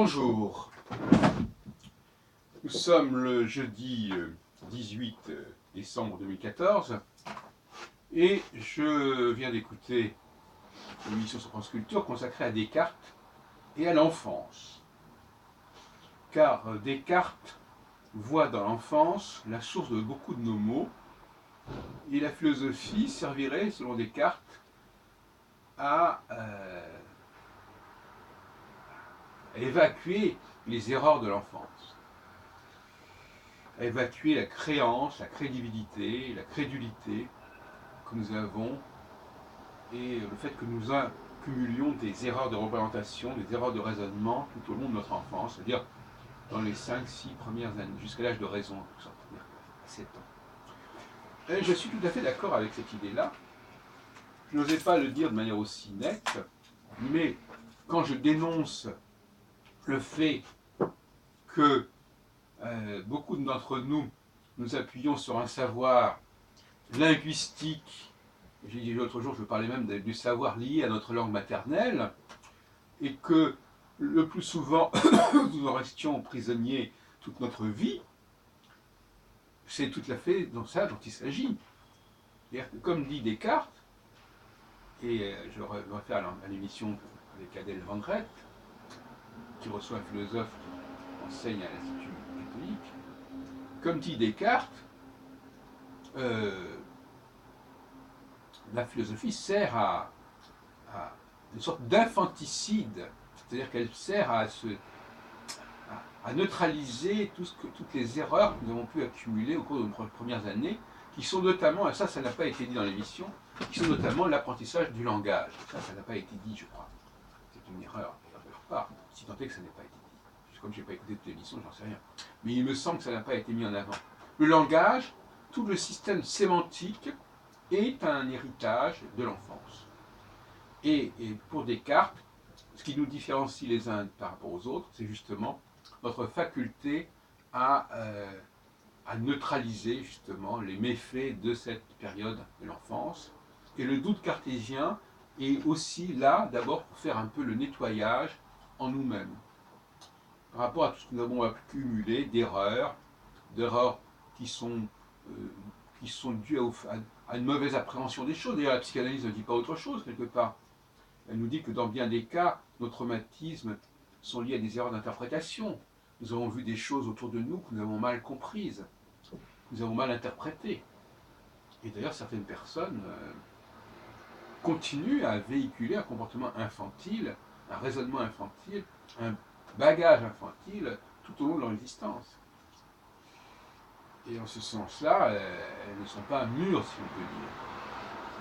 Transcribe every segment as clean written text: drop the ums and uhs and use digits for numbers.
Bonjour, nous sommes le jeudi 18 décembre 2014 et je viens d'écouter une émission sur France Culture consacrée à Descartes et à l'enfance. Car Descartes voit dans l'enfance la source de beaucoup de nos maux et la philosophie servirait, selon Descartes, à évacuer les erreurs de l'enfance, à évacuer la créance, la crédibilité, la crédulité que nous avons et le fait que nous accumulions des erreurs de représentation, des erreurs de raisonnement tout au long de notre enfance, c'est-à-dire dans les 5-6 premières années, jusqu'à l'âge de raison, en quelque sorte, c'est-à-dire à 7 ans. Et je suis tout à fait d'accord avec cette idée-là. Je n'osais pas le dire de manière aussi nette, mais quand je dénonce le fait que beaucoup d'entre nous, nous appuyons sur un savoir linguistique, j'ai dit l'autre jour, je parlais même du savoir lié à notre langue maternelle, et que le plus souvent, nous en restions prisonniers toute notre vie, c'est tout à fait dans ça dont il s'agit. Comme dit Descartes, et je réfère à l'émission avec Adèle Vendrette, qui reçoit un philosophe qui enseigne à l'Institut catholique, comme dit Descartes, la philosophie sert à une sorte d'infanticide, c'est-à-dire qu'elle sert à neutraliser toutes les erreurs que nous avons pu accumuler au cours de nos premières années, qui sont notamment, et ça n'a pas été dit dans l'émission, qui sont notamment l'apprentissage du langage. Ça n'a pas été dit, je crois. C'est une erreur de leur part, si tant est que ça n'ait pas été dit. Comme je n'ai pas écouté toute l'émission, j'en sais rien. Mais il me semble que ça n'a pas été mis en avant. Le langage, tout le système sémantique est un héritage de l'enfance. Et pour Descartes, ce qui nous différencie les uns par rapport aux autres, c'est justement notre faculté à neutraliser justement les méfaits de cette période de l'enfance. Et le doute cartésien est aussi là, d'abord, pour faire un peu le nettoyage en nous-mêmes, par rapport à tout ce que nous avons accumulé d'erreurs qui sont dues à une mauvaise appréhension des choses. D'ailleurs, la psychanalyse ne dit pas autre chose, quelque part. Elle nous dit que dans bien des cas, nos traumatismes sont liés à des erreurs d'interprétation. Nous avons vu des choses autour de nous que nous avons mal comprises, que nous avons mal interprétées. Et d'ailleurs, certaines personnes continuent à véhiculer un comportement infantile, un raisonnement infantile, un bagage infantile tout au long de leur existence. Et en ce sens-là, elles ne sont pas mûres, si on peut dire.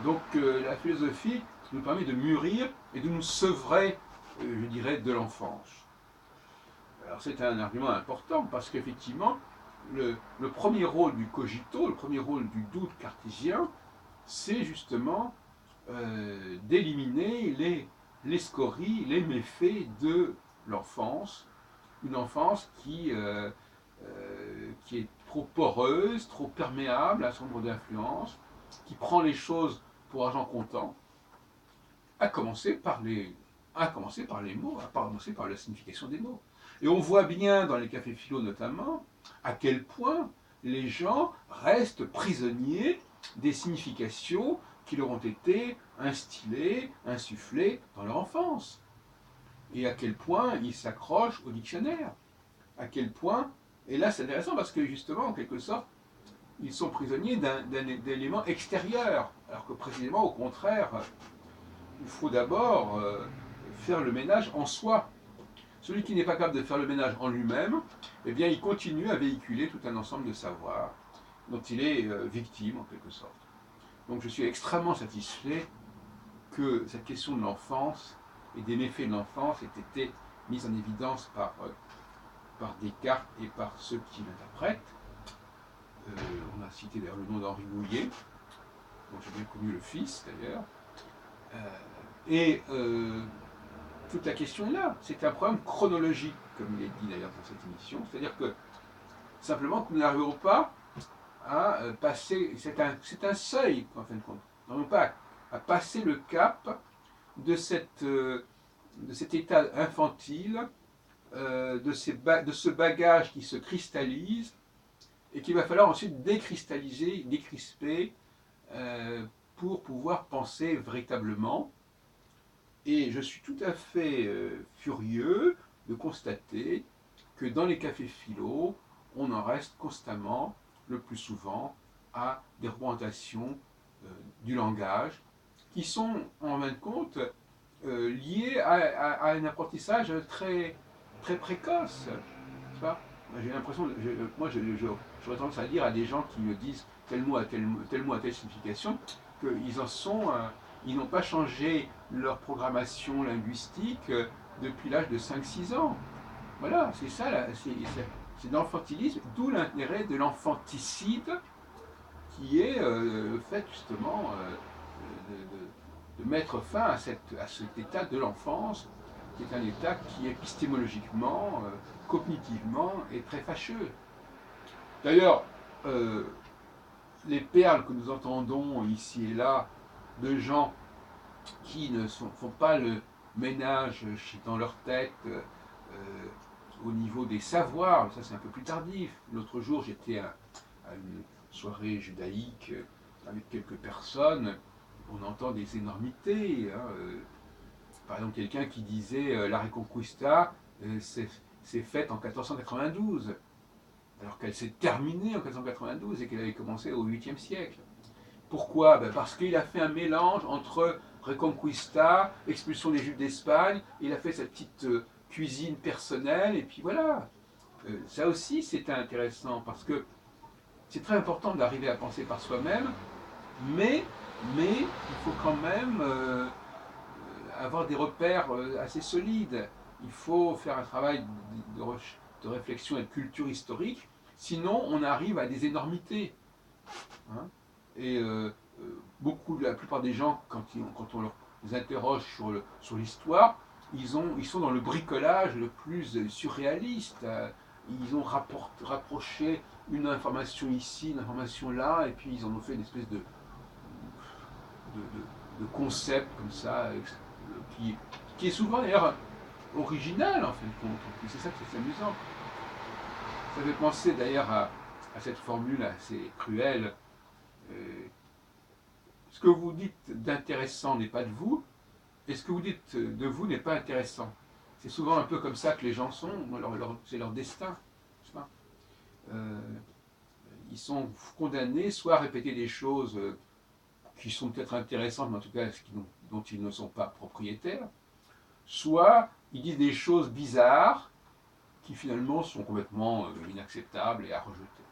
Donc la philosophie nous permet de mûrir et de nous sevrer, je dirais, de l'enfance. Alors c'est un argument important parce qu'effectivement, le premier rôle du cogito, le premier rôle du doute cartésien, c'est justement d'éliminer les scories, les méfaits de l'enfance, une enfance qui est trop poreuse, trop perméable à son nombre d'influences, qui prend les choses pour argent comptant, à commencer par les mots, à commencer par la signification des mots. Et on voit bien dans les cafés philo notamment, à quel point les gens restent prisonniers des significations qui leur ont été instillées, insufflées dans leur enfance. Et à quel point ils s'accrochent au dictionnaire. À quel point, et là c'est intéressant parce que justement, en quelque sorte, ils sont prisonniers d'un élément extérieur, alors que précisément au contraire, il faut d'abord faire le ménage en soi. Celui qui n'est pas capable de faire le ménage en lui-même, eh bien, il continue à véhiculer tout un ensemble de savoirs dont il est victime, en quelque sorte. Donc je suis extrêmement satisfait que cette question de l'enfance et des méfaits de l'enfance ait été mise en évidence par Descartes et par ceux qui l'interprètent. On a cité d'ailleurs le nom d'Henri Bouillet, dont j'ai bien connu le fils d'ailleurs. Toute la question est là. C'est un problème chronologique, comme il est dit d'ailleurs dans cette émission. C'est-à-dire que simplement que nous n'arriverons pas à passer. C'est un seuil, en fin de compte. Nous n'arriverons pas à passer le cap de cet état infantile de ce bagage qui se cristallise et qu'il va falloir ensuite décristalliser, décrisper pour pouvoir penser véritablement. Et je suis tout à fait furieux de constater que dans les cafés philo, on en reste constamment, le plus souvent, à des représentations du langage qui sont en fin de compte liées à un apprentissage très, très précoce. J'ai l'impression, j'aurais tendance à dire à des gens qui me disent tel mot a telle signification, qu'ils en sont, ils n'ont pas changé leur programmation linguistique depuis l'âge de 5-6 ans. Voilà, c'est ça, c'est l'enfantilisme, d'où l'intérêt de l'enfanticide qui est fait justement de mettre fin à cet état de l'enfance, qui est un état qui épistémologiquement, cognitivement est très fâcheux. D'ailleurs, les perles que nous entendons ici et là de gens qui ne font pas le ménage dans leur tête au niveau des savoirs, ça c'est un peu plus tardif. L'autre jour, j'étais à une soirée judaïque avec quelques personnes, on entend des énormités. Par exemple, quelqu'un qui disait la Reconquista s'est faite en 1492, alors qu'elle s'est terminée en 1492 et qu'elle avait commencé au 8e siècle. Pourquoi? Parce qu'il a fait un mélange entre Reconquista, expulsion des Juifs d'Espagne, il a fait sa petite cuisine personnelle, et puis voilà. Ça aussi, c'est intéressant, parce que c'est très important d'arriver à penser par soi-même, mais il faut quand même avoir des repères assez solides. Il faut faire un travail de réflexion et de culture historique, sinon on arrive à des énormités. Hein. Et la plupart des gens, quand on les interroge sur l'histoire, ils sont dans le bricolage le plus surréaliste. Ils ont rapproché une information ici, une information là, et puis ils en ont fait une espèce de concept comme ça, qui est souvent d'ailleurs original en fin de compte. Et c'est ça qui est amusant. Ça fait penser d'ailleurs à cette formule assez cruelle. Ce que vous dites d'intéressant n'est pas de vous, et ce que vous dites de vous n'est pas intéressant. C'est souvent un peu comme ça que les gens sont, c'est leur destin. Ils sont condamnés soit à répéter des choses qui sont peut-être intéressantes, mais en tout cas dont ils ne sont pas propriétaires, soit ils disent des choses bizarres qui finalement sont complètement inacceptables et à rejeter.